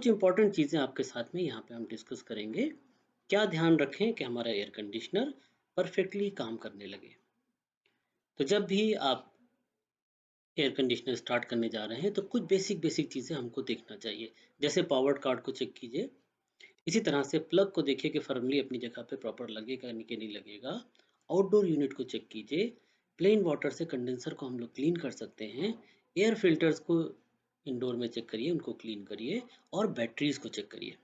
कुछ इंपॉर्टेंट चीज़ें आपके साथ में यहाँ पे हम डिस्कस करेंगे। क्या ध्यान रखें कि हमारा एयर कंडीशनर परफेक्टली काम करने लगे। तो जब भी आप एयर कंडीशनर स्टार्ट करने जा रहे हैं तो कुछ बेसिक बेसिक चीज़ें हमको देखना चाहिए। जैसे पावर कार्ड को चेक कीजिए। इसी तरह से प्लग को देखिए कि फर्मली अपनी जगह पे प्रॉपर लगेगा कि नहीं लगेगा। आउटडोर यूनिट को चेक कीजिए। प्लेन वाटर से कंडेंसर को हम लोग क्लीन कर सकते हैं। एयर फिल्टर्स को इंडोर में चेक करिए, उनको क्लीन करिए और बैटरीज को चेक करिए।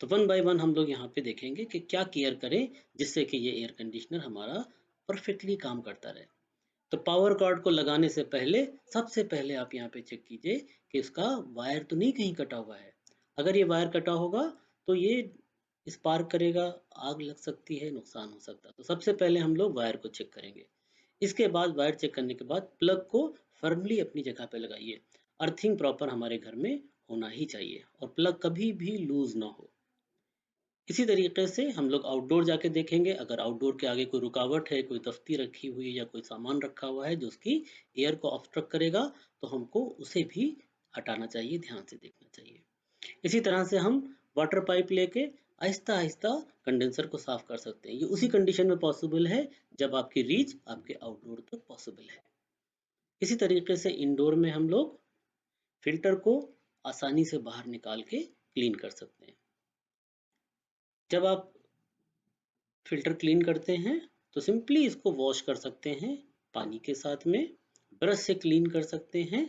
तो वन बाय वन हम लोग यहाँ पे देखेंगे कि क्या केयर करें जिससे कि ये एयर कंडीशनर हमारा परफेक्टली काम करता रहे। तो पावर कॉर्ड को लगाने से पहले सबसे पहले आप यहाँ पे चेक कीजिए कि इसका वायर तो नहीं कहीं कटा हुआ है। अगर ये वायर कटा होगा तो ये स्पार्क करेगा, आग लग सकती है, नुकसान हो सकता है। तो सबसे पहले हम लोग वायर को चेक करेंगे। इसके बाद वायर चेक करने के बाद प्लग को फर्मली अपनी जगह पे लगाइए। अर्थिंग प्रॉपर हमारे घर में होना ही चाहिए और प्लग कभी भी लूज ना हो। इसी तरीके से हम लोग आउटडोर जाके देखेंगे। अगर आउटडोर के आगे कोई रुकावट है, कोई तख्ती रखी हुई है या कोई सामान रखा हुआ है जो उसकी एयर को ऑब्स्ट्रक्ट करेगा, तो हमको उसे भी हटाना चाहिए, ध्यान से देखना चाहिए। इसी तरह से हम वाटर पाइप लेके आहिस्ता आहिस्ता कंडेंसर को साफ कर सकते हैं। ये उसी कंडीशन में पॉसिबल है जब आपकी रीच आपके आउटडोर तक पॉसिबल है। इसी तरीके से इंडोर में हम लोग फिल्टर को आसानी से बाहर निकाल के क्लीन कर सकते हैं। जब आप फिल्टर क्लीन करते हैं तो सिंपली इसको वॉश कर सकते हैं पानी के साथ में, ब्रश से क्लीन कर सकते हैं।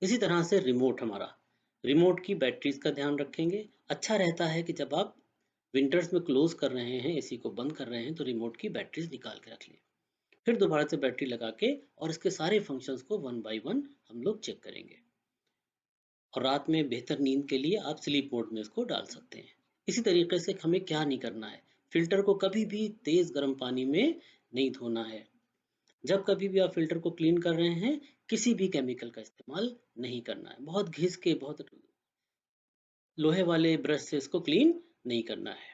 इसी तरह से रिमोट की बैटरीज का ध्यान रखेंगे। अच्छा रहता है कि जब आप विंटर्स में क्लोज कर रहे हैं, एसी को बंद कर रहे हैं, तो रिमोट की बैटरीज निकाल के रख लें। फिर दोबारा से बैटरी लगा के और इसके सारे फंक्शंस को वन बाय वन हम लोग चेक करेंगे। और रात में बेहतर नींद के लिए आप स्लीप मोड में इसको डाल सकते हैं। इसी तरीके से हमें क्या नहीं करना है, फिल्टर को कभी भी तेज गर्म पानी में नहीं धोना है। जब कभी भी आप फिल्टर को क्लीन कर रहे हैं, किसी भी केमिकल का इस्तेमाल नहीं करना है। बहुत घिस के, बहुत लोहे वाले ब्रश से इसको क्लीन नहीं करना है।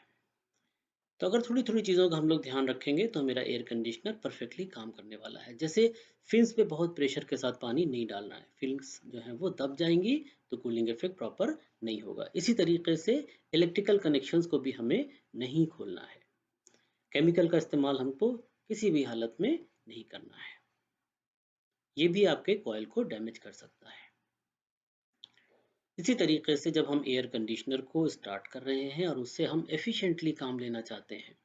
तो अगर थोड़ी थोड़ी चीज़ों का हम लोग ध्यान रखेंगे तो मेरा एयर कंडीशनर परफेक्टली काम करने वाला है। जैसे फिन्स पे बहुत प्रेशर के साथ पानी नहीं डालना है, फिन्स जो है वो दब जाएंगी तो कूलिंग इफेक्ट प्रॉपर नहीं होगा। इसी तरीके से इलेक्ट्रिकल कनेक्शंस को भी हमें नहीं खोलना है। केमिकल का इस्तेमाल हमको किसी भी हालत में नहीं करना है। ये भी आपके कॉइल को डैमेज कर सकता है। इसी तरीके से जब हम एयर कंडीशनर को स्टार्ट कर रहे हैं और उससे हम एफिशिएंटली काम लेना चाहते हैं,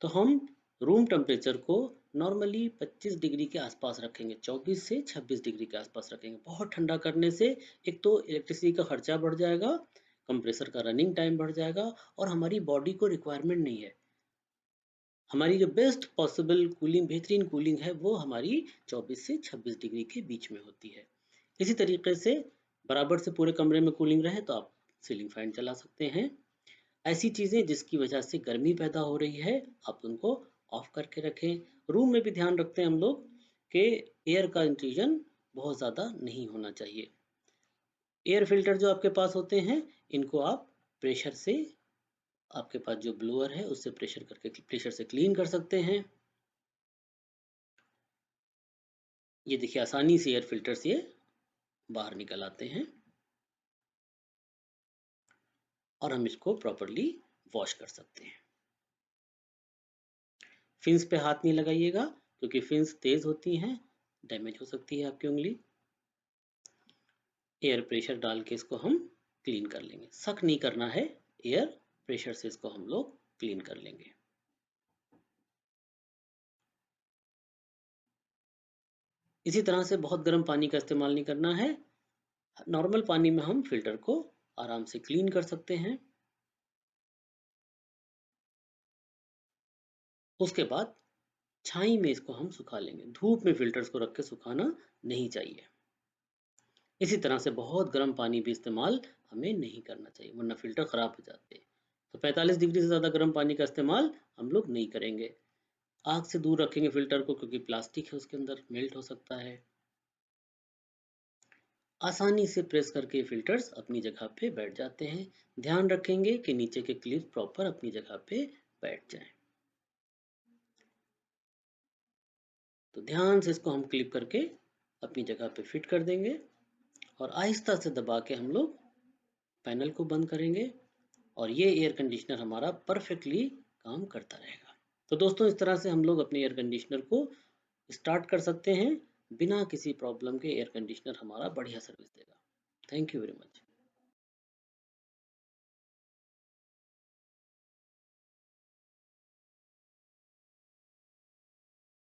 तो हम रूम टेम्परेचर को नॉर्मली 25 डिग्री के आसपास रखेंगे, 24 से 26 डिग्री के आसपास रखेंगे। बहुत ठंडा करने से एक तो इलेक्ट्रिसिटी का खर्चा बढ़ जाएगा, कंप्रेसर का रनिंग टाइम बढ़ जाएगा और हमारी बॉडी को रिक्वायरमेंट नहीं है। हमारी जो बेस्ट पॉसिबल कूलिंग, बेहतरीन कूलिंग है, वो हमारी 24 से 26 डिग्री के बीच में होती है। इसी तरीके से बराबर से पूरे कमरे में कूलिंग रहे तो आप सीलिंग फैन चला सकते हैं। ऐसी चीज़ें जिसकी वजह से गर्मी पैदा हो रही है, आप उनको ऑफ करके रखें। रूम में भी ध्यान रखते हैं हम लोग कि एयर का इंट्रूजन बहुत ज़्यादा नहीं होना चाहिए। एयर फिल्टर जो आपके पास होते हैं, इनको आप प्रेशर से, आपके पास जो ब्लोअर है उससे प्रेशर से क्लीन कर सकते हैं। ये देखिए आसानी से एयर फिल्टर से ये बाहर निकल आते हैं और हम इसको प्रॉपरली वॉश कर सकते हैं। फिन्स पे हाथ नहीं लगाइएगा क्योंकि फिन्स तेज होती हैं, डैमेज हो सकती है आपकी उंगली। एयर प्रेशर डाल के इसको हम क्लीन कर लेंगे। सक नहीं करना है, एयर प्रेशर से इसको हम लोग क्लीन कर लेंगे। इसी तरह से बहुत गर्म पानी का इस्तेमाल नहीं करना है। नॉर्मल पानी में हम फिल्टर को आराम से क्लीन कर सकते हैं। उसके बाद छाई में इसको हम सुखा लेंगे। धूप में फिल्टर्स को रख के सुखाना नहीं चाहिए। इसी तरह से बहुत गर्म पानी भी इस्तेमाल हमें नहीं करना चाहिए, वरना फिल्टर खराब हो जाते हैं। तो 45 डिग्री से ज़्यादा गर्म पानी का इस्तेमाल हम लोग नहीं करेंगे। आग से दूर रखेंगे फिल्टर को क्योंकि प्लास्टिक है, उसके अंदर मेल्ट हो सकता है। आसानी से प्रेस करके फिल्टर्स अपनी जगह पे बैठ जाते हैं। ध्यान रखेंगे कि नीचे के क्लिप प्रॉपर अपनी जगह पे बैठ जाएं। तो ध्यान से इसको हम क्लिप करके अपनी जगह पे फिट कर देंगे और आहिस्ता से दबा के हम लोग पैनल को बंद करेंगे और ये एयर कंडीशनर हमारा परफेक्टली काम करता रहेगा। तो दोस्तों इस तरह से हम लोग अपने एयर कंडीशनर को स्टार्ट कर सकते हैं। बिना किसी प्रॉब्लम के एयर कंडीशनर हमारा बढ़िया सर्विस देगा। Thank you very much.